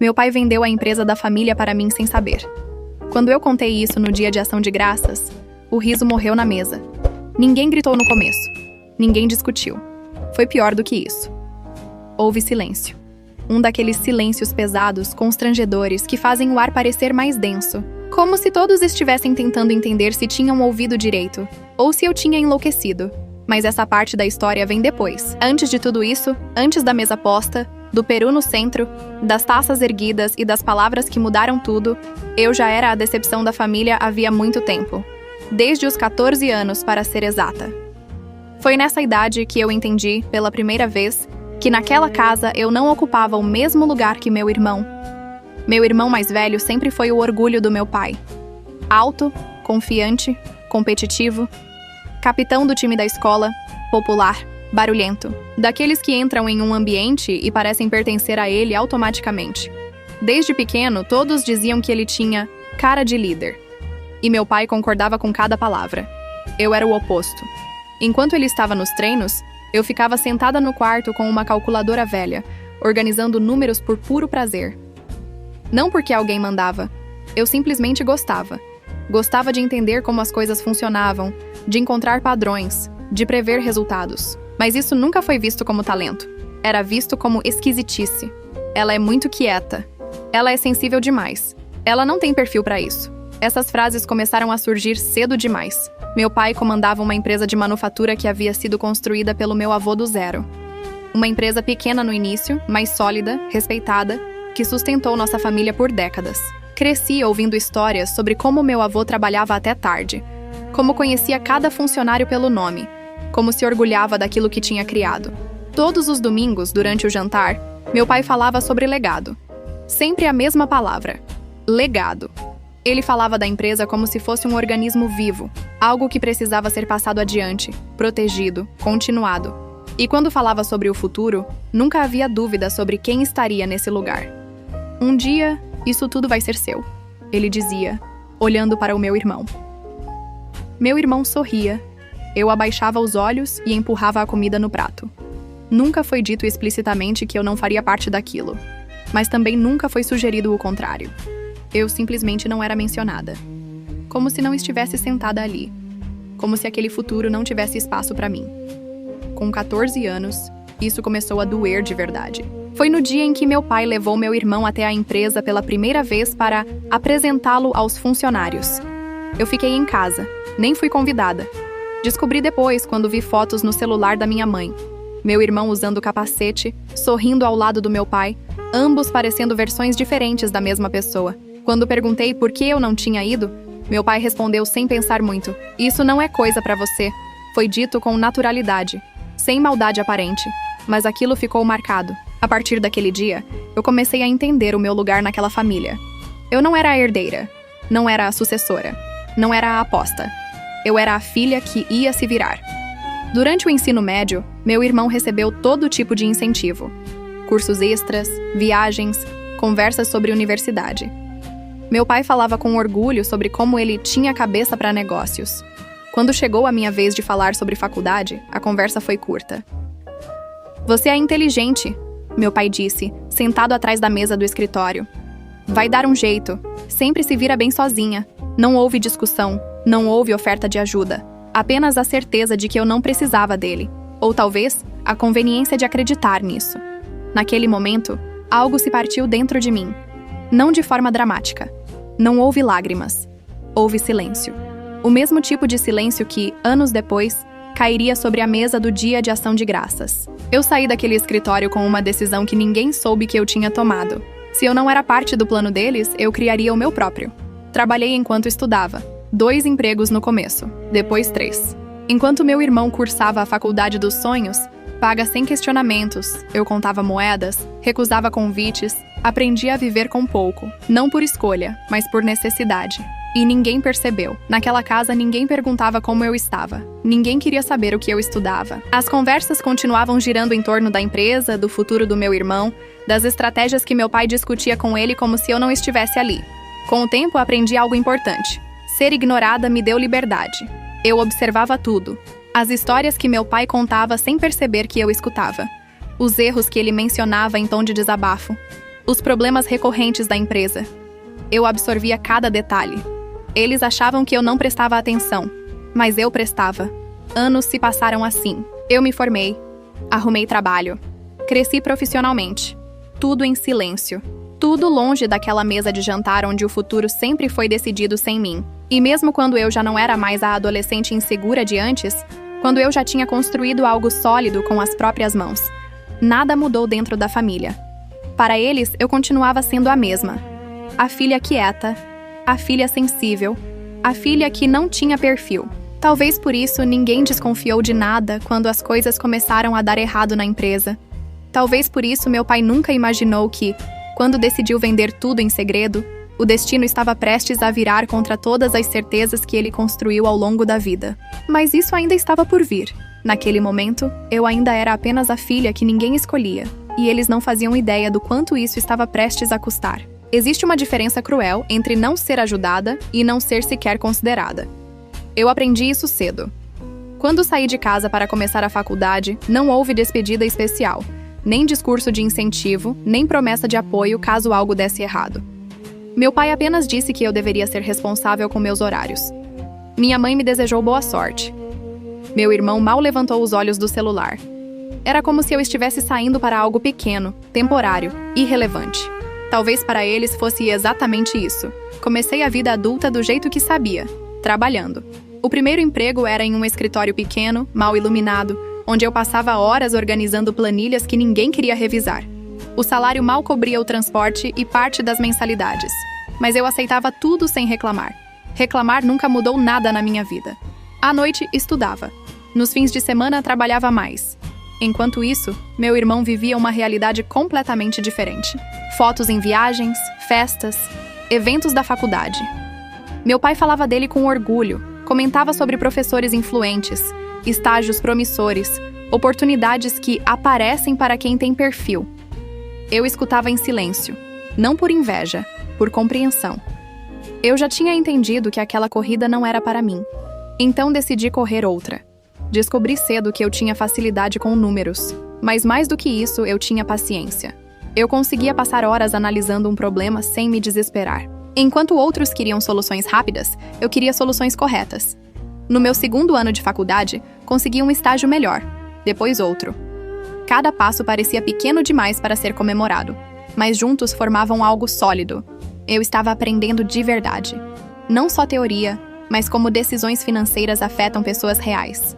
Meu pai vendeu a empresa da família para mim sem saber. Quando eu contei isso no dia de ação de graças, o riso morreu na mesa. Ninguém gritou no começo. Ninguém discutiu. Foi pior do que isso. Houve silêncio. Um daqueles silêncios pesados, constrangedores, que fazem o ar parecer mais denso. Como se todos estivessem tentando entender se tinham ouvido direito, ou se eu tinha enlouquecido. Mas essa parte da história vem depois. Antes de tudo isso, antes da mesa posta, do peru no centro, das taças erguidas e das palavras que mudaram tudo, eu já era a decepção da família havia muito tempo. Desde os 14 anos, para ser exata. Foi nessa idade que eu entendi, pela primeira vez, que naquela casa eu não ocupava o mesmo lugar que meu irmão. Meu irmão mais velho sempre foi o orgulho do meu pai. Alto, confiante, competitivo, capitão do time da escola, popular, barulhento. Daqueles que entram em um ambiente e parecem pertencer a ele automaticamente. Desde pequeno, todos diziam que ele tinha cara de líder. E meu pai concordava com cada palavra. Eu era o oposto. Enquanto ele estava nos treinos, eu ficava sentada no quarto com uma calculadora velha, organizando números por puro prazer. Não porque alguém mandava. Eu simplesmente gostava. Gostava de entender como as coisas funcionavam, de encontrar padrões, de prever resultados. Mas isso nunca foi visto como talento. Era visto como esquisitice. Ela é muito quieta. Ela é sensível demais. Ela não tem perfil para isso. Essas frases começaram a surgir cedo demais. Meu pai comandava uma empresa de manufatura que havia sido construída pelo meu avô do zero. Uma empresa pequena no início, mas sólida, respeitada, que sustentou nossa família por décadas. Cresci ouvindo histórias sobre como meu avô trabalhava até tarde, como conhecia cada funcionário pelo nome, como se orgulhava daquilo que tinha criado. Todos os domingos, durante o jantar, meu pai falava sobre legado. Sempre a mesma palavra: legado. Ele falava da empresa como se fosse um organismo vivo, algo que precisava ser passado adiante, protegido, continuado. E quando falava sobre o futuro, nunca havia dúvida sobre quem estaria nesse lugar. Um dia, isso tudo vai ser seu, ele dizia, olhando para o meu irmão. Meu irmão sorria. Eu abaixava os olhos e empurrava a comida no prato. Nunca foi dito explicitamente que eu não faria parte daquilo, mas também nunca foi sugerido o contrário. Eu simplesmente não era mencionada. Como se não estivesse sentada ali. Como se aquele futuro não tivesse espaço para mim. Com 14 anos, isso começou a doer de verdade. Foi no dia em que meu pai levou meu irmão até a empresa pela primeira vez para apresentá-lo aos funcionários. Eu fiquei em casa, nem fui convidada. Descobri depois quando vi fotos no celular da minha mãe. Meu irmão usando capacete, sorrindo ao lado do meu pai, ambos parecendo versões diferentes da mesma pessoa. Quando perguntei por que eu não tinha ido, meu pai respondeu sem pensar muito: "Isso não é coisa pra você." Foi dito com naturalidade, sem maldade aparente, mas aquilo ficou marcado. A partir daquele dia, eu comecei a entender o meu lugar naquela família. Eu não era a herdeira, não era a sucessora, não era a aposta. Eu era a filha que ia se virar. Durante o ensino médio, meu irmão recebeu todo tipo de incentivo. Cursos extras, viagens, conversas sobre universidade. Meu pai falava com orgulho sobre como ele tinha cabeça para negócios. Quando chegou a minha vez de falar sobre faculdade, a conversa foi curta. "Você é inteligente", meu pai disse, sentado atrás da mesa do escritório. "Vai dar um jeito. Sempre se vira bem sozinha." Não houve discussão, não houve oferta de ajuda. Apenas a certeza de que eu não precisava dele. Ou talvez, a conveniência de acreditar nisso. Naquele momento, algo se partiu dentro de mim. Não de forma dramática. Não houve lágrimas. Houve silêncio. O mesmo tipo de silêncio que, anos depois, cairia sobre a mesa do dia de ação de graças. Eu saí daquele escritório com uma decisão que ninguém soube que eu tinha tomado. Se eu não era parte do plano deles, eu criaria o meu próprio. Trabalhei enquanto estudava. 2 empregos no começo, depois 3. Enquanto meu irmão cursava a faculdade dos sonhos, paga sem questionamentos, eu contava moedas, recusava convites, aprendi a viver com pouco, não por escolha, mas por necessidade. E ninguém percebeu. Naquela casa, ninguém perguntava como eu estava. Ninguém queria saber o que eu estudava. As conversas continuavam girando em torno da empresa, do futuro do meu irmão, das estratégias que meu pai discutia com ele como se eu não estivesse ali. Com o tempo, aprendi algo importante. Ser ignorada me deu liberdade. Eu observava tudo. As histórias que meu pai contava sem perceber que eu escutava. Os erros que ele mencionava em tom de desabafo. Os problemas recorrentes da empresa. Eu absorvia cada detalhe. Eles achavam que eu não prestava atenção, mas eu prestava. Anos se passaram assim. Eu me formei, arrumei trabalho, cresci profissionalmente. Tudo em silêncio. Tudo longe daquela mesa de jantar onde o futuro sempre foi decidido sem mim. E mesmo quando eu já não era mais a adolescente insegura de antes, quando eu já tinha construído algo sólido com as próprias mãos, nada mudou dentro da família. Para eles, eu continuava sendo a mesma. A filha quieta, a filha sensível, a filha que não tinha perfil. Talvez por isso ninguém desconfiou de nada quando as coisas começaram a dar errado na empresa. Talvez por isso meu pai nunca imaginou que, quando decidiu vender tudo em segredo, o destino estava prestes a virar contra todas as certezas que ele construiu ao longo da vida. Mas isso ainda estava por vir. Naquele momento, eu ainda era apenas a filha que ninguém escolhia, e eles não faziam ideia do quanto isso estava prestes a custar. Existe uma diferença cruel entre não ser ajudada e não ser sequer considerada. Eu aprendi isso cedo. Quando saí de casa para começar a faculdade, não houve despedida especial, nem discurso de incentivo, nem promessa de apoio caso algo desse errado. Meu pai apenas disse que eu deveria ser responsável com meus horários. Minha mãe me desejou boa sorte. Meu irmão mal levantou os olhos do celular. Era como se eu estivesse saindo para algo pequeno, temporário, irrelevante. Talvez para eles fosse exatamente isso. Comecei a vida adulta do jeito que sabia, trabalhando. O primeiro emprego era em um escritório pequeno, mal iluminado, onde eu passava horas organizando planilhas que ninguém queria revisar. O salário mal cobria o transporte e parte das mensalidades, mas eu aceitava tudo sem reclamar. Reclamar nunca mudou nada na minha vida. À noite, estudava. Nos fins de semana, trabalhava mais. Enquanto isso, meu irmão vivia uma realidade completamente diferente. Fotos em viagens, festas, eventos da faculdade. Meu pai falava dele com orgulho, comentava sobre professores influentes, estágios promissores, oportunidades que aparecem para quem tem perfil. Eu escutava em silêncio, não por inveja, por compreensão. Eu já tinha entendido que aquela corrida não era para mim. Então decidi correr outra. Descobri cedo que eu tinha facilidade com números, mas mais do que isso, eu tinha paciência. Eu conseguia passar horas analisando um problema sem me desesperar. Enquanto outros queriam soluções rápidas, eu queria soluções corretas. No meu segundo ano de faculdade, consegui um estágio melhor, depois outro. Cada passo parecia pequeno demais para ser comemorado, mas juntos formavam algo sólido. Eu estava aprendendo de verdade. Não só teoria, mas como decisões financeiras afetam pessoas reais.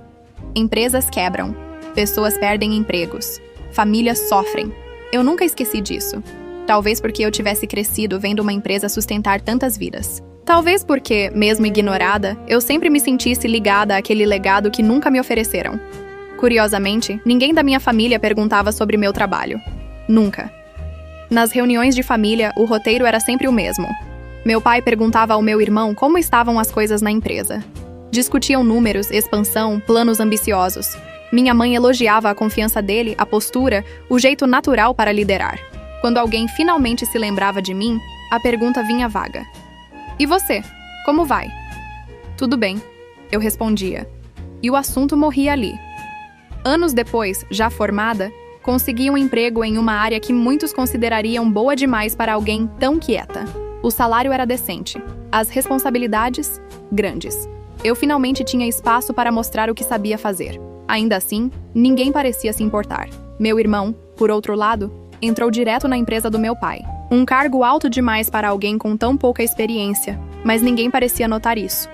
Empresas quebram, pessoas perdem empregos, famílias sofrem. Eu nunca esqueci disso. Talvez porque eu tivesse crescido vendo uma empresa sustentar tantas vidas. Talvez porque, mesmo ignorada, eu sempre me sentisse ligada àquele legado que nunca me ofereceram. Curiosamente, ninguém da minha família perguntava sobre meu trabalho. Nunca. Nas reuniões de família, o roteiro era sempre o mesmo. Meu pai perguntava ao meu irmão como estavam as coisas na empresa. Discutiam números, expansão, planos ambiciosos. Minha mãe elogiava a confiança dele, a postura, o jeito natural para liderar. Quando alguém finalmente se lembrava de mim, a pergunta vinha vaga. E você? Como vai? Tudo bem, eu respondia. E o assunto morria ali. Anos depois, já formada, consegui um emprego em uma área que muitos considerariam boa demais para alguém tão quieta. O salário era decente, as responsabilidades, grandes. Eu finalmente tinha espaço para mostrar o que sabia fazer. Ainda assim, ninguém parecia se importar. Meu irmão, por outro lado, entrou direto na empresa do meu pai. Um cargo alto demais para alguém com tão pouca experiência, mas ninguém parecia notar isso.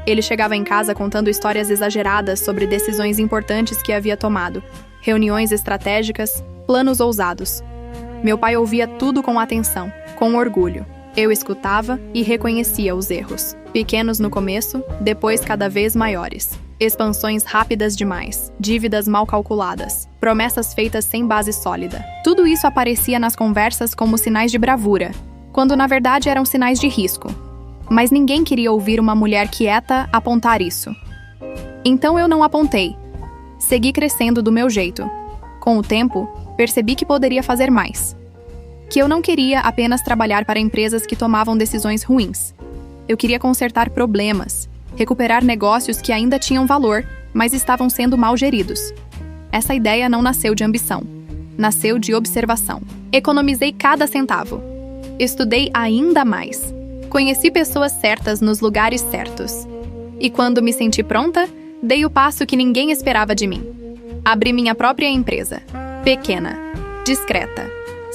Ele chegava em casa contando histórias exageradas sobre decisões importantes que havia tomado, reuniões estratégicas, planos ousados. Meu pai ouvia tudo com atenção, com orgulho. Eu escutava e reconhecia os erros. Pequenos no começo, depois cada vez maiores. Expansões rápidas demais, dívidas mal calculadas, promessas feitas sem base sólida. Tudo isso aparecia nas conversas como sinais de bravura, quando na verdade eram sinais de risco. Mas ninguém queria ouvir uma mulher quieta apontar isso. Então eu não apontei. Segui crescendo do meu jeito. Com o tempo, percebi que poderia fazer mais. Que eu não queria apenas trabalhar para empresas que tomavam decisões ruins. Eu queria consertar problemas, recuperar negócios que ainda tinham valor, mas estavam sendo mal geridos. Essa ideia não nasceu de ambição. nasceu de observação. Economizei cada centavo. Estudei ainda mais. Conheci pessoas certas nos lugares certos. E quando me senti pronta, dei o passo que ninguém esperava de mim. Abri minha própria empresa. Pequena, discreta,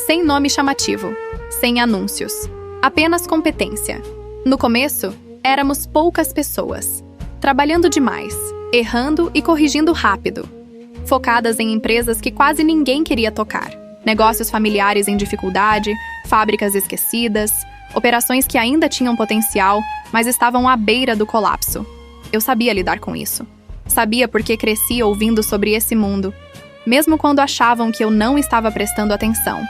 sem nome chamativo, sem anúncios. Apenas competência. No começo, éramos poucas pessoas, trabalhando demais, errando e corrigindo rápido, focadas em empresas que quase ninguém queria tocar, negócios familiares em dificuldade, fábricas esquecidas, operações que ainda tinham potencial, mas estavam à beira do colapso. Eu sabia lidar com isso. Sabia porque cresci ouvindo sobre esse mundo, mesmo quando achavam que eu não estava prestando atenção.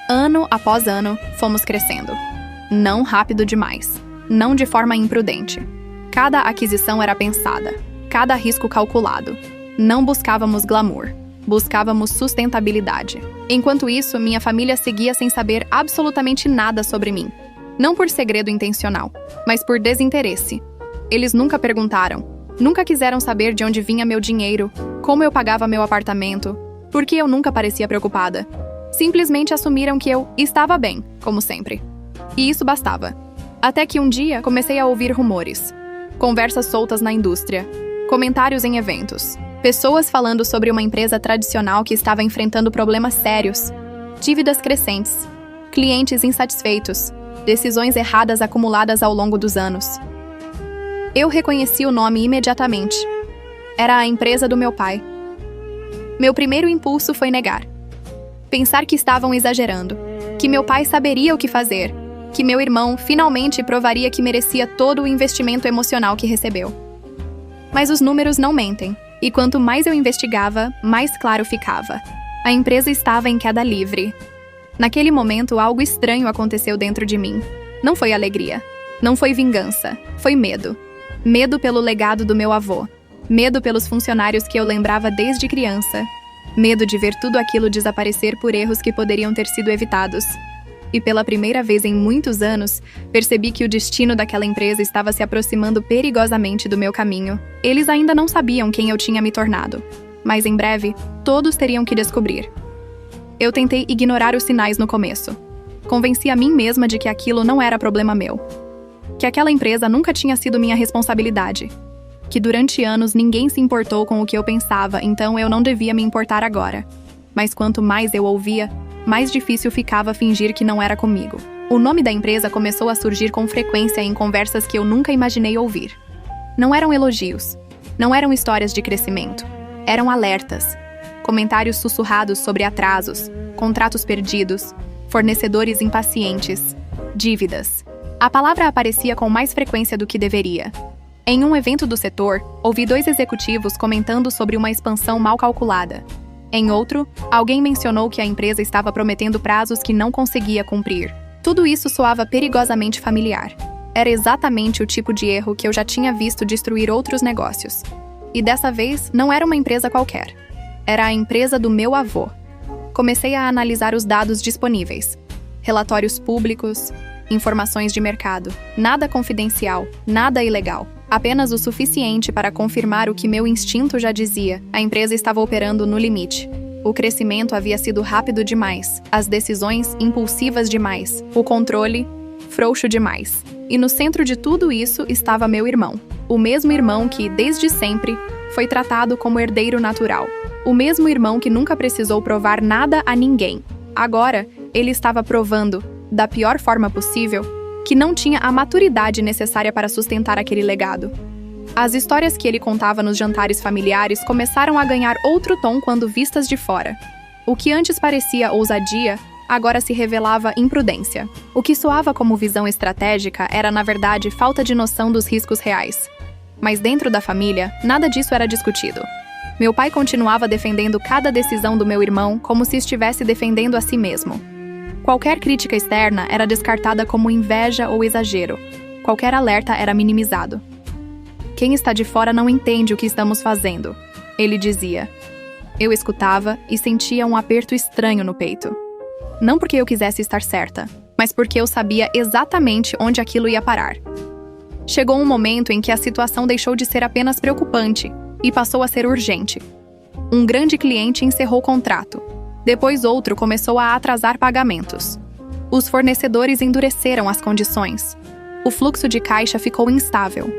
Ano após ano, fomos crescendo. Não rápido demais. Não de forma imprudente. Cada aquisição era pensada. Cada risco calculado. Não buscávamos glamour. Buscávamos sustentabilidade. Enquanto isso, minha família seguia sem saber absolutamente nada sobre mim. Não por segredo intencional, mas por desinteresse. Eles nunca perguntaram. Nunca quiseram saber de onde vinha meu dinheiro, como eu pagava meu apartamento, porque eu nunca parecia preocupada. Simplesmente assumiram que eu estava bem, como sempre. E isso bastava. Até que um dia comecei a ouvir rumores. Conversas soltas na indústria. Comentários em eventos. Pessoas falando sobre uma empresa tradicional que estava enfrentando problemas sérios. Dívidas crescentes. Clientes insatisfeitos. Decisões erradas acumuladas ao longo dos anos. Eu reconheci o nome imediatamente. Era a empresa do meu pai. Meu primeiro impulso foi negar. Pensar que estavam exagerando, que meu pai saberia o que fazer, que meu irmão finalmente provaria que merecia todo o investimento emocional que recebeu. Mas os números não mentem, e quanto mais eu investigava, mais claro ficava. A empresa estava em queda livre. Naquele momento, algo estranho aconteceu dentro de mim. Não foi alegria, não foi vingança, foi medo. Medo pelo legado do meu avô. Medo pelos funcionários que eu lembrava desde criança. Medo de ver tudo aquilo desaparecer por erros que poderiam ter sido evitados. E pela primeira vez em muitos anos, percebi que o destino daquela empresa estava se aproximando perigosamente do meu caminho. Eles ainda não sabiam quem eu tinha me tornado. Mas em breve, todos teriam que descobrir. Eu tentei ignorar os sinais no começo. Convenci a mim mesma de que aquilo não era problema meu. Que aquela empresa nunca tinha sido minha responsabilidade. Que durante anos ninguém se importou com o que eu pensava, então eu não devia me importar agora. Mas quanto mais eu ouvia, mais difícil ficava fingir que não era comigo. O nome da empresa começou a surgir com frequência em conversas que eu nunca imaginei ouvir. Não eram elogios, não eram histórias de crescimento. Eram alertas, comentários sussurrados sobre atrasos, contratos perdidos, fornecedores impacientes, dívidas. A palavra aparecia com mais frequência do que deveria. Em um evento do setor, ouvi 2 executivos comentando sobre uma expansão mal calculada. Em outro, alguém mencionou que a empresa estava prometendo prazos que não conseguia cumprir. Tudo isso soava perigosamente familiar. Era exatamente o tipo de erro que eu já tinha visto destruir outros negócios. E dessa vez, não era uma empresa qualquer. Era a empresa do meu avô. Comecei a analisar os dados disponíveis. Relatórios públicos, informações de mercado. Nada confidencial, nada ilegal. Apenas o suficiente para confirmar o que meu instinto já dizia. A empresa estava operando no limite. O crescimento havia sido rápido demais. As decisões impulsivas demais. O controle frouxo demais. E no centro de tudo isso estava meu irmão. O mesmo irmão que, desde sempre, foi tratado como herdeiro natural. O mesmo irmão que nunca precisou provar nada a ninguém. Agora, ele estava provando, da pior forma possível, que não tinha a maturidade necessária para sustentar aquele legado. As histórias que ele contava nos jantares familiares começaram a ganhar outro tom quando vistas de fora. O que antes parecia ousadia, agora se revelava imprudência. O que soava como visão estratégica era, na verdade, falta de noção dos riscos reais. Mas dentro da família, nada disso era discutido. Meu pai continuava defendendo cada decisão do meu irmão como se estivesse defendendo a si mesmo. Qualquer crítica externa era descartada como inveja ou exagero. Qualquer alerta era minimizado. Quem está de fora não entende o que estamos fazendo, ele dizia. Eu escutava e sentia um aperto estranho no peito. Não porque eu quisesse estar certa, mas porque eu sabia exatamente onde aquilo ia parar. Chegou um momento em que a situação deixou de ser apenas preocupante e passou a ser urgente. Um grande cliente encerrou o contrato. Depois outro começou a atrasar pagamentos. Os fornecedores endureceram as condições. O fluxo de caixa ficou instável.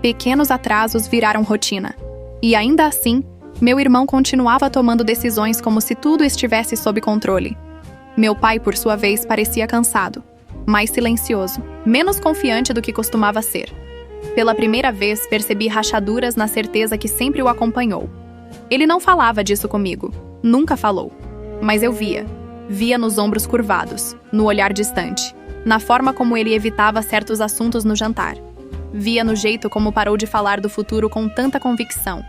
Pequenos atrasos viraram rotina. E ainda assim, meu irmão continuava tomando decisões como se tudo estivesse sob controle. Meu pai, por sua vez, parecia cansado, mais silencioso, menos confiante do que costumava ser. Pela primeira vez, percebi rachaduras na certeza que sempre o acompanhou. Ele não falava disso comigo, nunca falou. Mas eu via. Via nos ombros curvados, no olhar distante, na forma como ele evitava certos assuntos no jantar. Via no jeito como parou de falar do futuro com tanta convicção.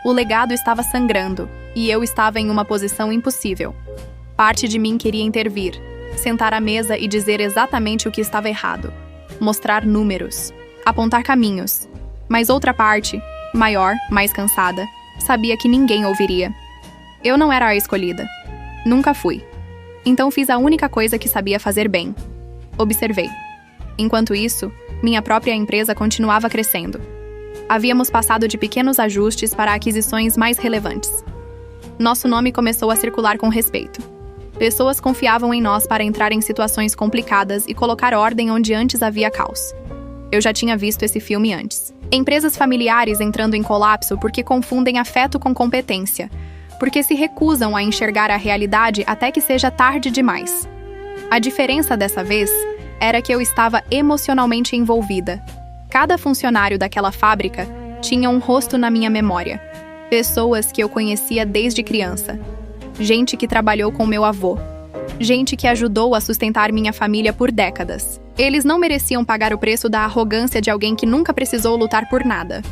O legado estava sangrando, e eu estava em uma posição impossível. Parte de mim queria intervir, sentar à mesa e dizer exatamente o que estava errado. Mostrar números, apontar caminhos. Mas outra parte, maior, mais cansada, sabia que ninguém ouviria. Eu não era a escolhida. Nunca fui. Então fiz a única coisa que sabia fazer bem. Observei. Enquanto isso, minha própria empresa continuava crescendo. Havíamos passado de pequenos ajustes para aquisições mais relevantes. Nosso nome começou a circular com respeito. Pessoas confiavam em nós para entrar em situações complicadas e colocar ordem onde antes havia caos. Eu já tinha visto esse filme antes. Empresas familiares entrando em colapso porque confundem afeto com competência, porque se recusam a enxergar a realidade até que seja tarde demais. A diferença dessa vez era que eu estava emocionalmente envolvida. Cada funcionário daquela fábrica tinha um rosto na minha memória. Pessoas que eu conhecia desde criança. Gente que trabalhou com meu avô. Gente que ajudou a sustentar minha família por décadas. Eles não mereciam pagar o preço da arrogância de alguém que nunca precisou lutar por nada.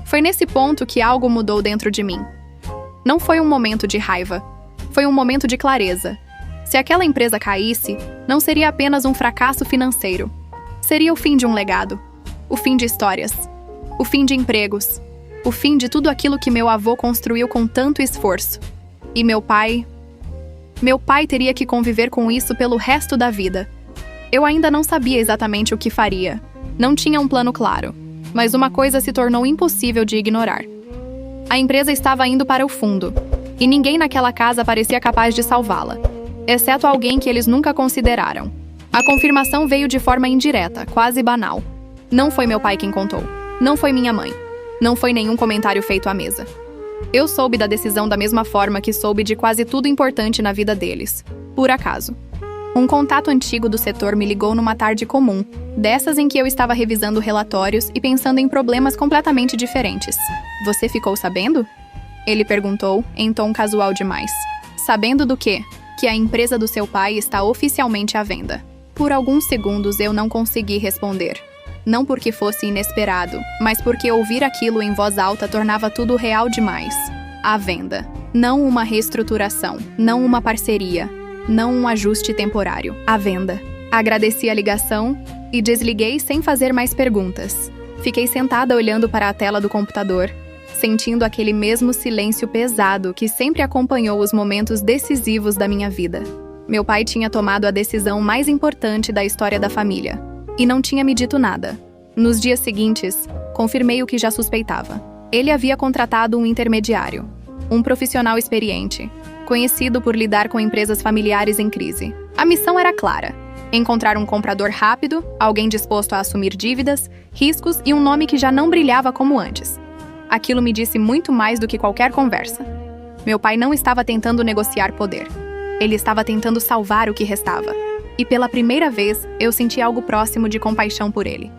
Foi nesse ponto que algo mudou dentro de mim. Não foi um momento de raiva. Foi um momento de clareza. Se aquela empresa caísse, não seria apenas um fracasso financeiro. Seria o fim de um legado. O fim de histórias. O fim de empregos. O fim de tudo aquilo que meu avô construiu com tanto esforço. E meu pai teria que conviver com isso pelo resto da vida. Eu ainda não sabia exatamente o que faria. Não tinha um plano claro. Mas uma coisa se tornou impossível de ignorar. A empresa estava indo para o fundo. E ninguém naquela casa parecia capaz de salvá-la. Exceto alguém que eles nunca consideraram. A confirmação veio de forma indireta, quase banal. Não foi meu pai quem contou. Não foi minha mãe. Não foi nenhum comentário feito à mesa. Eu soube da decisão da mesma forma que soube de quase tudo importante na vida deles. Por acaso. Um contato antigo do setor me ligou numa tarde comum, dessas em que eu estava revisando relatórios e pensando em problemas completamente diferentes. Você ficou sabendo? Ele perguntou, em tom casual demais. Sabendo do quê? Que a empresa do seu pai está oficialmente à venda. Por alguns segundos eu não consegui responder. Não porque fosse inesperado, mas porque ouvir aquilo em voz alta tornava tudo real demais. À venda. Não uma reestruturação, não uma parceria, não um ajuste temporário. À venda. Agradeci a ligação e desliguei sem fazer mais perguntas. Fiquei sentada olhando para a tela do computador, sentindo aquele mesmo silêncio pesado que sempre acompanhou os momentos decisivos da minha vida. Meu pai tinha tomado a decisão mais importante da história da família. E não tinha me dito nada. Nos dias seguintes, confirmei o que já suspeitava. Ele havia contratado um intermediário, um profissional experiente, conhecido por lidar com empresas familiares em crise. A missão era clara: encontrar um comprador rápido, alguém disposto a assumir dívidas, riscos e um nome que já não brilhava como antes. Aquilo me disse muito mais do que qualquer conversa. Meu pai não estava tentando negociar poder. Ele estava tentando salvar o que restava. E pela primeira vez, eu senti algo próximo de compaixão por ele.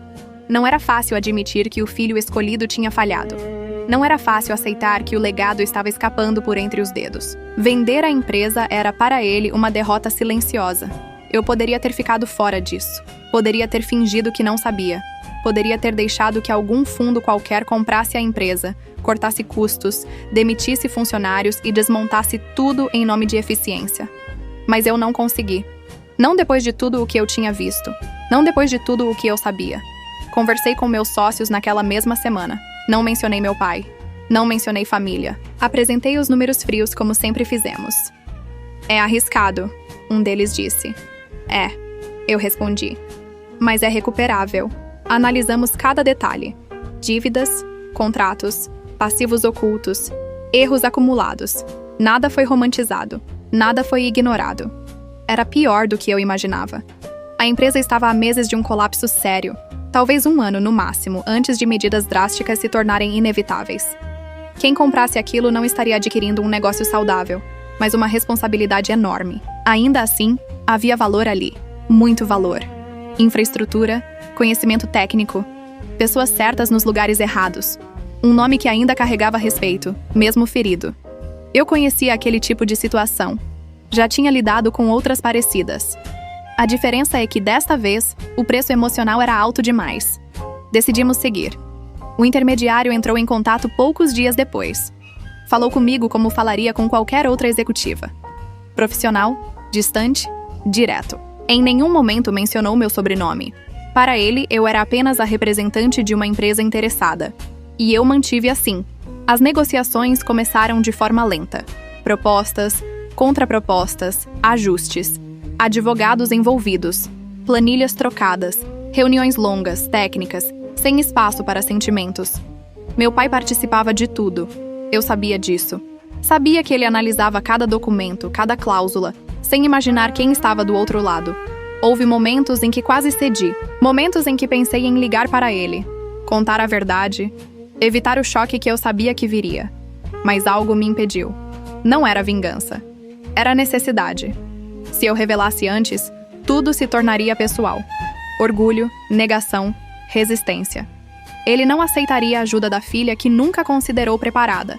Não era fácil admitir que o filho escolhido tinha falhado. Não era fácil aceitar que o legado estava escapando por entre os dedos. Vender a empresa era para ele uma derrota silenciosa. Eu poderia ter ficado fora disso. Poderia ter fingido que não sabia. Poderia ter deixado que algum fundo qualquer comprasse a empresa, cortasse custos, demitisse funcionários e desmontasse tudo em nome de eficiência. Mas eu não consegui. Não depois de tudo o que eu tinha visto. Não depois de tudo o que eu sabia. Conversei com meus sócios naquela mesma semana. Não mencionei meu pai. Não mencionei família. Apresentei os números frios como sempre fizemos. É arriscado, um deles disse. É, eu respondi. Mas é recuperável. Analisamos cada detalhe. Dívidas, contratos, passivos ocultos, erros acumulados. Nada foi romantizado. Nada foi ignorado. Era pior do que eu imaginava. A empresa estava há meses de um colapso sério, talvez um ano no máximo, antes de medidas drásticas se tornarem inevitáveis. Quem comprasse aquilo não estaria adquirindo um negócio saudável, mas uma responsabilidade enorme. Ainda assim, havia valor ali, muito valor. Infraestrutura, conhecimento técnico, pessoas certas nos lugares errados. Um nome que ainda carregava respeito, mesmo ferido. Eu conhecia aquele tipo de situação. Já tinha lidado com outras parecidas. A diferença é que, desta vez, o preço emocional era alto demais. Decidimos seguir. O intermediário entrou em contato poucos dias depois. Falou comigo como falaria com qualquer outra executiva. Profissional, distante, direto. Em nenhum momento mencionou meu sobrenome. Para ele, eu era apenas a representante de uma empresa interessada. E eu mantive assim. As negociações começaram de forma lenta. Propostas, contrapropostas, ajustes, advogados envolvidos, planilhas trocadas, reuniões longas, técnicas, sem espaço para sentimentos. Meu pai participava de tudo. Eu sabia disso. Sabia que ele analisava cada documento, cada cláusula, sem imaginar quem estava do outro lado. Houve momentos em que quase cedi, momentos em que pensei em ligar para ele, contar a verdade, evitar o choque que eu sabia que viria. Mas algo me impediu. Não era vingança. Era necessidade. Se eu revelasse antes, tudo se tornaria pessoal. Orgulho, negação, resistência. Ele não aceitaria a ajuda da filha que nunca considerou preparada.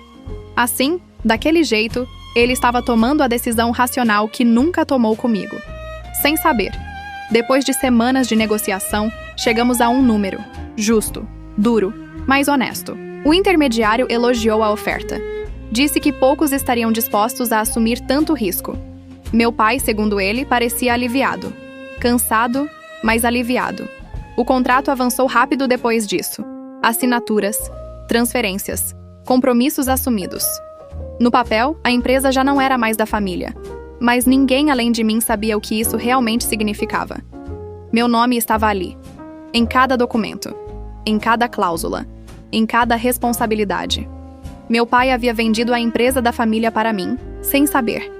Assim, daquele jeito, ele estava tomando a decisão racional que nunca tomou comigo. Sem saber. Depois de semanas de negociação, chegamos a um número. Justo, duro, mas honesto. O intermediário elogiou a oferta. Disse que poucos estariam dispostos a assumir tanto risco. Meu pai, segundo ele, parecia aliviado. Cansado, mas aliviado. O contrato avançou rápido depois disso. Assinaturas, transferências, compromissos assumidos. No papel, a empresa já não era mais da família. Mas ninguém além de mim sabia o que isso realmente significava. Meu nome estava ali. Em cada documento. Em cada cláusula. Em cada responsabilidade. Meu pai havia vendido a empresa da família para mim, sem saber.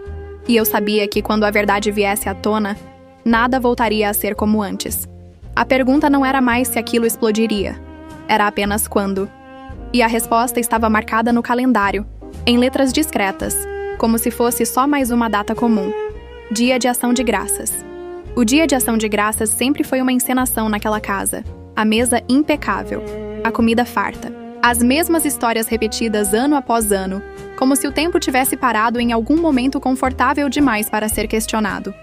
E eu sabia que quando a verdade viesse à tona, nada voltaria a ser como antes. A pergunta não era mais se aquilo explodiria. Era apenas quando. E a resposta estava marcada no calendário, em letras discretas, como se fosse só mais uma data comum. Dia de Ação de Graças. O Dia de Ação de Graças sempre foi uma encenação naquela casa. A mesa impecável. A comida farta. As mesmas histórias repetidas ano após ano, como se o tempo tivesse parado em algum momento confortável demais para ser questionado.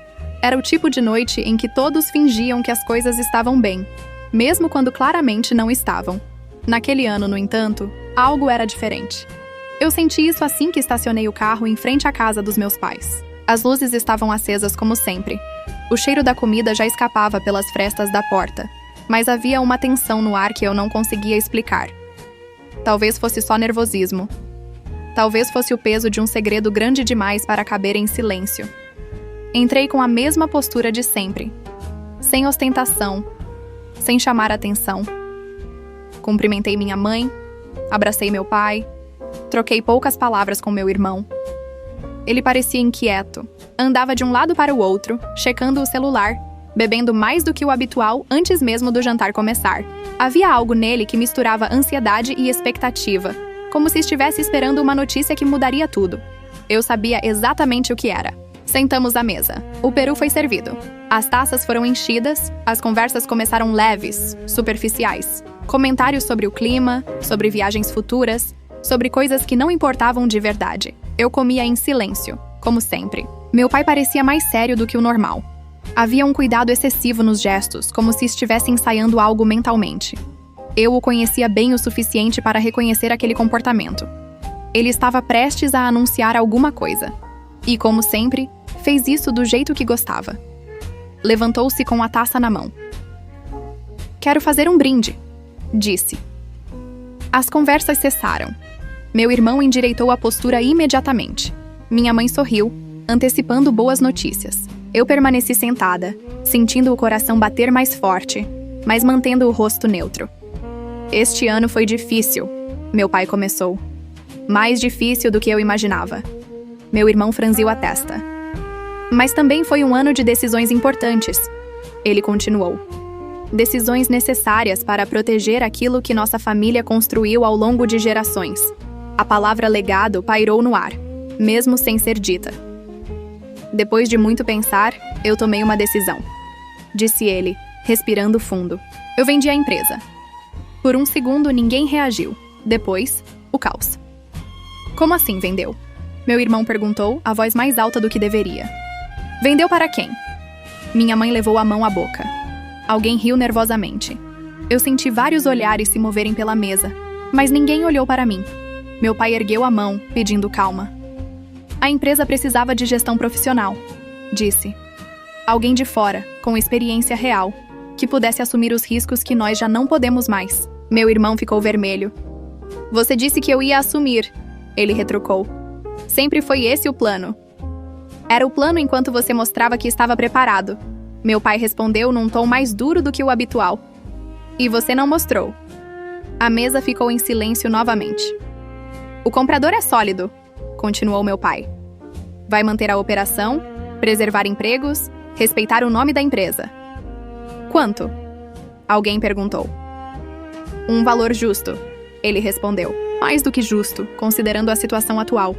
Era o tipo de noite em que todos fingiam que as coisas estavam bem, mesmo quando claramente não estavam. Naquele ano, no entanto, algo era diferente. Eu senti isso assim que estacionei o carro em frente à casa dos meus pais. As luzes estavam acesas como sempre. O cheiro da comida já escapava pelas frestas da porta, mas havia uma tensão no ar que eu não conseguia explicar. Talvez fosse só nervosismo. Talvez fosse o peso de um segredo grande demais para caber em silêncio. Entrei com a mesma postura de sempre. Sem ostentação. Sem chamar atenção. Cumprimentei minha mãe. Abracei meu pai. Troquei poucas palavras com meu irmão. Ele parecia inquieto. Andava de um lado para o outro, checando o celular, bebendo mais do que o habitual antes mesmo do jantar começar. Havia algo nele que misturava ansiedade e expectativa, como se estivesse esperando uma notícia que mudaria tudo. Eu sabia exatamente o que era. Sentamos à mesa. O peru foi servido. As taças foram enchidas, as conversas começaram leves, superficiais. Comentários sobre o clima, sobre viagens futuras, sobre coisas que não importavam de verdade. Eu comia em silêncio, como sempre. Meu pai parecia mais sério do que o normal. Havia um cuidado excessivo nos gestos, como se estivesse ensaiando algo mentalmente. Eu o conhecia bem o suficiente para reconhecer aquele comportamento. Ele estava prestes a anunciar alguma coisa. E, como sempre, fez isso do jeito que gostava. Levantou-se com a taça na mão. "Quero fazer um brinde", disse. As conversas cessaram. Meu irmão endireitou a postura imediatamente. Minha mãe sorriu, antecipando boas notícias. Eu permaneci sentada, sentindo o coração bater mais forte, mas mantendo o rosto neutro. "Este ano foi difícil", meu pai começou. "Mais difícil do que eu imaginava." Meu irmão franziu a testa. Mas também foi um ano de decisões importantes. Ele continuou. Decisões necessárias para proteger aquilo que nossa família construiu ao longo de gerações. A palavra legado pairou no ar, mesmo sem ser dita. Depois de muito pensar, eu tomei uma decisão, disse ele, respirando fundo. Eu vendi a empresa. Por um segundo, ninguém reagiu. Depois, o caos. Como assim vendeu? Meu irmão perguntou, a voz mais alta do que deveria. Vendeu para quem? Minha mãe levou a mão à boca. Alguém riu nervosamente. Eu senti vários olhares se moverem pela mesa, mas ninguém olhou para mim. Meu pai ergueu a mão, pedindo calma. A empresa precisava de gestão profissional, disse. Alguém de fora, com experiência real, que pudesse assumir os riscos que nós já não podemos mais. Meu irmão ficou vermelho. Você disse que eu ia assumir, ele retrucou. Sempre foi esse o plano. Era o plano enquanto você mostrava que estava preparado. Meu pai respondeu num tom mais duro do que o habitual. E você não mostrou. A mesa ficou em silêncio novamente. O comprador é sólido, continuou meu pai. Vai manter a operação, preservar empregos, respeitar o nome da empresa. Quanto? Alguém perguntou. Um valor justo, ele respondeu. Mais do que justo, considerando a situação atual.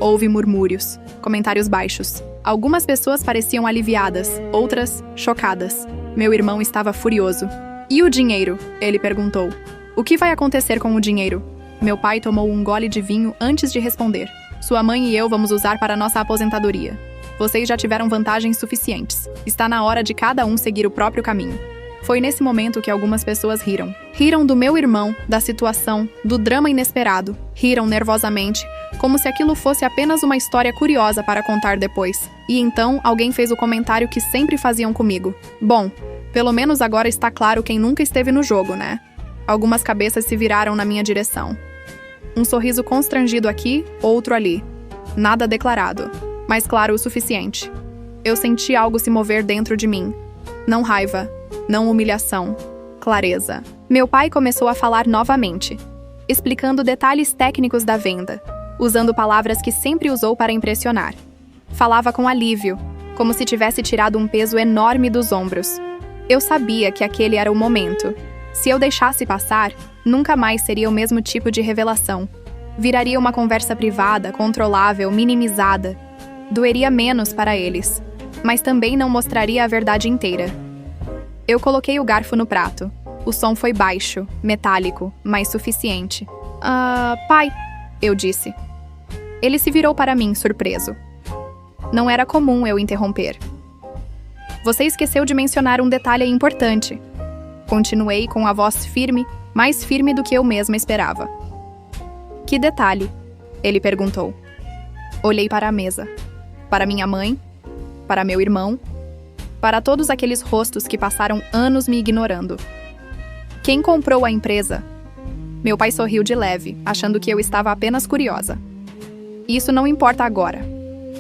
Houve murmúrios, comentários baixos. Algumas pessoas pareciam aliviadas, outras chocadas. Meu irmão estava furioso. E o dinheiro? Ele perguntou. O que vai acontecer com o dinheiro? Meu pai tomou um gole de vinho antes de responder. Sua mãe e eu vamos usar para nossa aposentadoria. Vocês já tiveram vantagens suficientes. Está na hora de cada um seguir o próprio caminho. Foi nesse momento que algumas pessoas riram. Riram do meu irmão, da situação, do drama inesperado. Riram nervosamente, como se aquilo fosse apenas uma história curiosa para contar depois. E então, alguém fez o comentário que sempre faziam comigo. Bom, pelo menos agora está claro quem nunca esteve no jogo, né? Algumas cabeças se viraram na minha direção. Um sorriso constrangido aqui, outro ali. Nada declarado, mas claro o suficiente. Eu senti algo se mover dentro de mim. Não raiva, não humilhação, clareza. Meu pai começou a falar novamente, explicando detalhes técnicos da venda, usando palavras que sempre usou para impressionar. Falava com alívio, como se tivesse tirado um peso enorme dos ombros. Eu sabia que aquele era o momento. Se eu deixasse passar, nunca mais seria o mesmo tipo de revelação. Viraria uma conversa privada, controlável, minimizada. Doeria menos para eles, mas também não mostraria a verdade inteira. Eu coloquei o garfo no prato. O som foi baixo, metálico, mas suficiente. Pai, eu disse. Ele se virou para mim, surpreso. Não era comum eu interromper. Você esqueceu de mencionar um detalhe importante. Continuei com a voz firme, mais firme do que eu mesma esperava. Que detalhe? Ele perguntou. Olhei para a mesa. Para minha mãe, para meu irmão, para todos aqueles rostos que passaram anos me ignorando. Quem comprou a empresa? Meu pai sorriu de leve, achando que eu estava apenas curiosa. Isso não importa agora,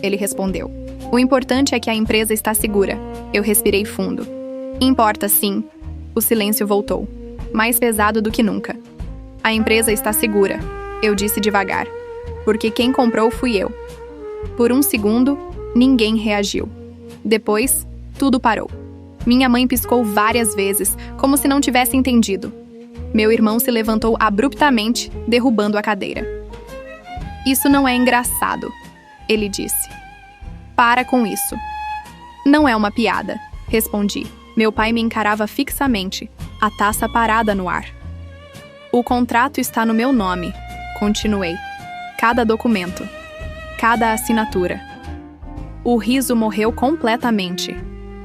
ele respondeu. O importante é que a empresa está segura. Eu respirei fundo. Importa sim. O silêncio voltou, mais pesado do que nunca. A empresa está segura, eu disse devagar, porque quem comprou fui eu. Por um segundo, ninguém reagiu. Depois, tudo parou. Minha mãe piscou várias vezes, como se não tivesse entendido. Meu irmão se levantou abruptamente, derrubando a cadeira. Isso não é engraçado, ele disse. Para com isso. Não é uma piada, respondi. Meu pai me encarava fixamente, a taça parada no ar. O contrato está no meu nome, continuei. Cada documento, cada assinatura. O riso morreu completamente.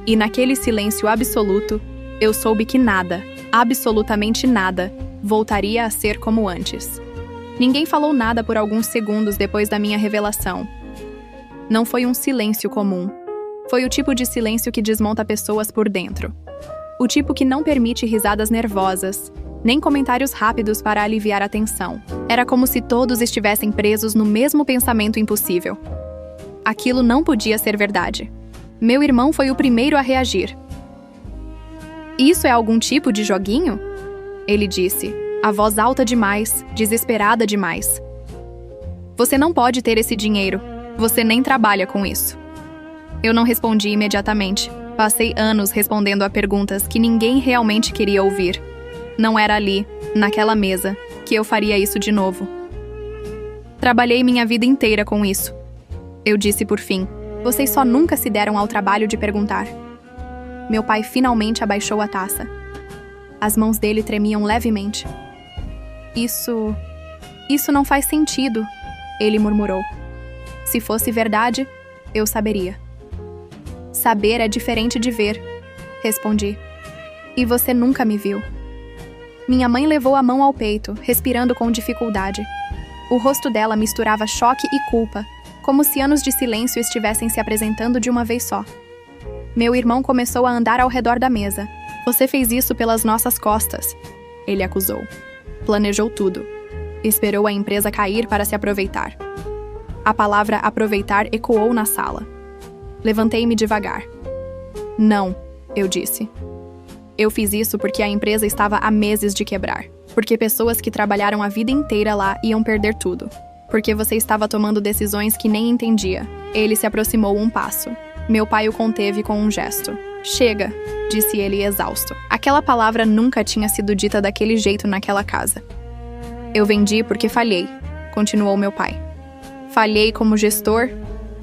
E naquele silêncio absoluto, eu soube que nada, absolutamente nada, voltaria a ser como antes. Ninguém falou nada por alguns segundos depois da minha revelação. Não foi um silêncio comum. Foi o tipo de silêncio que desmonta pessoas por dentro. O tipo que não permite risadas nervosas, nem comentários rápidos para aliviar a tensão. Era como se todos estivessem presos no mesmo pensamento impossível. Aquilo não podia ser verdade. Meu irmão foi o primeiro a reagir. Isso é algum tipo de joguinho? Ele disse, a voz alta demais, desesperada demais. Você não pode ter esse dinheiro. Você nem trabalha com isso. Eu não respondi imediatamente. Passei anos respondendo a perguntas que ninguém realmente queria ouvir. Não era ali, naquela mesa, que eu faria isso de novo. Trabalhei minha vida inteira com isso. Eu disse por fim. Vocês só nunca se deram ao trabalho de perguntar. Meu pai finalmente abaixou a taça. As mãos dele tremiam levemente. Isso não faz sentido, ele murmurou. Se fosse verdade, eu saberia. Saber é diferente de ver, respondi. E você nunca me viu. Minha mãe levou a mão ao peito, respirando com dificuldade. O rosto dela misturava choque e culpa, como se anos de silêncio estivessem se apresentando de uma vez só. Meu irmão começou a andar ao redor da mesa. Você fez isso pelas nossas costas, ele acusou. Planejou tudo. Esperou a empresa cair para se aproveitar. A palavra aproveitar ecoou na sala. Levantei-me devagar. Não, eu disse. Eu fiz isso porque a empresa estava há meses de quebrar. Porque pessoas que trabalharam a vida inteira lá iam perder tudo. Porque você estava tomando decisões que nem entendia. Ele se aproximou um passo. Meu pai o conteve com um gesto. Chega, disse ele exausto. Aquela palavra nunca tinha sido dita daquele jeito naquela casa. Eu vendi porque falhei, continuou meu pai. Falhei como gestor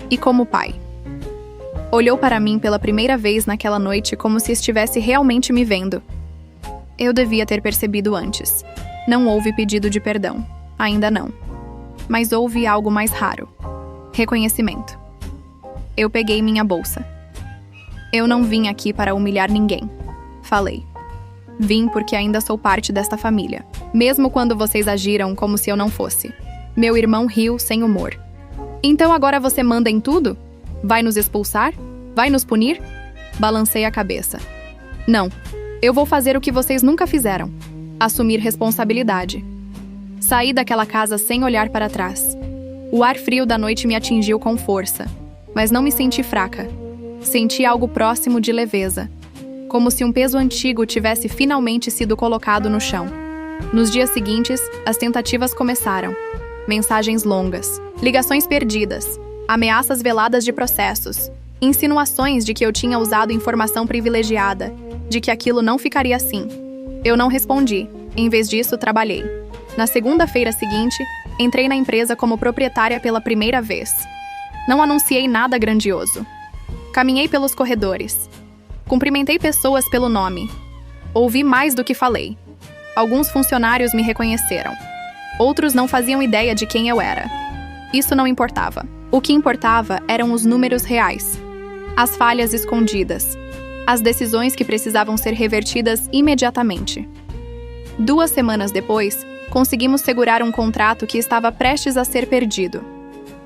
e como pai. Olhou para mim pela primeira vez naquela noite como se estivesse realmente me vendo. Eu devia ter percebido antes. Não houve pedido de perdão. Ainda não. Mas houve algo mais raro. Reconhecimento. Eu peguei minha bolsa. Eu não vim aqui para humilhar ninguém. Falei. Vim porque ainda sou parte desta família. Mesmo quando vocês agiram como se eu não fosse. Meu irmão riu sem humor. Então agora você manda em tudo? Vai nos expulsar? Vai nos punir? Balancei a cabeça. Não. Eu vou fazer o que vocês nunca fizeram. Assumir responsabilidade. Saí daquela casa sem olhar para trás. O ar frio da noite me atingiu com força. Mas não me senti fraca. Senti algo próximo de leveza. Como se um peso antigo tivesse finalmente sido colocado no chão. Nos dias seguintes, as tentativas começaram. Mensagens longas, ligações perdidas, ameaças veladas de processos, insinuações de que eu tinha usado informação privilegiada, de que aquilo não ficaria assim. Eu não respondi. Em vez disso, trabalhei. Na segunda-feira seguinte, entrei na empresa como proprietária pela primeira vez. Não anunciei nada grandioso. Caminhei pelos corredores. Cumprimentei pessoas pelo nome. Ouvi mais do que falei. Alguns funcionários me reconheceram. Outros não faziam ideia de quem eu era. Isso não importava. O que importava eram os números reais. As falhas escondidas. As decisões que precisavam ser revertidas imediatamente. 2 semanas depois, conseguimos segurar um contrato que estava prestes a ser perdido.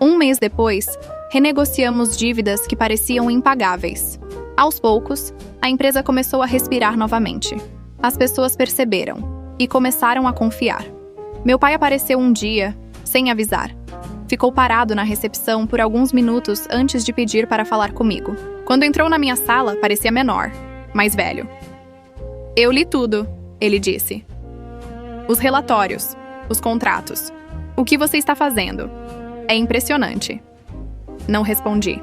1 mês depois, renegociamos dívidas que pareciam impagáveis. Aos poucos, a empresa começou a respirar novamente. As pessoas perceberam e começaram a confiar. Meu pai apareceu um dia, sem avisar. Ficou parado na recepção por alguns minutos antes de pedir para falar comigo. Quando entrou na minha sala, parecia menor, mais velho. Eu li tudo, ele disse. Os relatórios, os contratos. O que você está fazendo? É impressionante. Não respondi.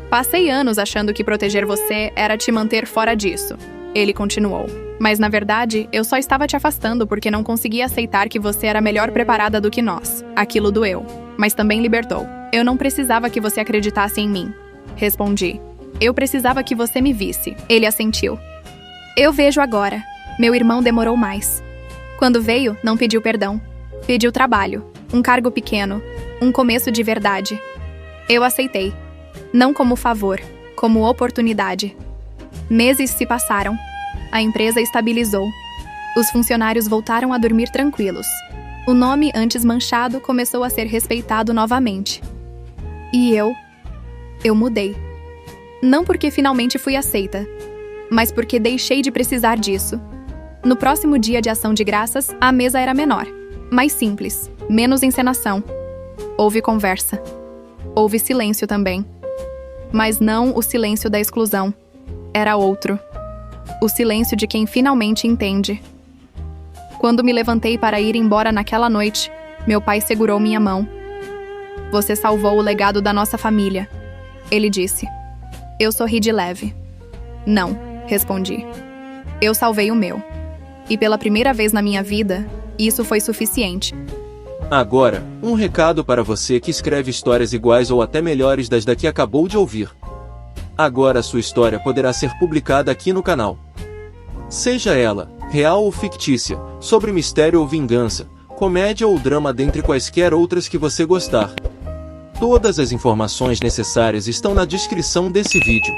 Passei anos achando que proteger você era te manter fora disso. Ele continuou. Mas, na verdade, eu só estava te afastando porque não conseguia aceitar que você era melhor preparada do que nós. Aquilo doeu, mas também libertou. Eu não precisava que você acreditasse em mim. Respondi. Eu precisava que você me visse. Ele assentiu. Eu vejo agora. Meu irmão demorou mais. Quando veio, não pediu perdão. Pediu trabalho, um cargo pequeno, um começo de verdade. Eu aceitei. Não como favor, como oportunidade. Meses se passaram. A empresa estabilizou. Os funcionários voltaram a dormir tranquilos. O nome antes manchado começou a ser respeitado novamente. E eu mudei. Não porque finalmente fui aceita, mas porque deixei de precisar disso. No próximo dia de ação de graças, a mesa era menor, mais simples, menos encenação. Houve conversa. Houve silêncio também. Mas não o silêncio da exclusão. Era outro. O silêncio de quem finalmente entende. Quando me levantei para ir embora naquela noite, meu pai segurou minha mão. Você salvou o legado da nossa família, ele disse. Eu sorri de leve. Não, respondi. Eu salvei o meu. E pela primeira vez na minha vida, isso foi suficiente. Agora, um recado para você que escreve histórias iguais ou até melhores das da que acabou de ouvir. Agora sua história poderá ser publicada aqui no canal. Seja ela, real ou fictícia, sobre mistério ou vingança, comédia ou drama dentre quaisquer outras que você gostar. Todas as informações necessárias estão na descrição desse vídeo.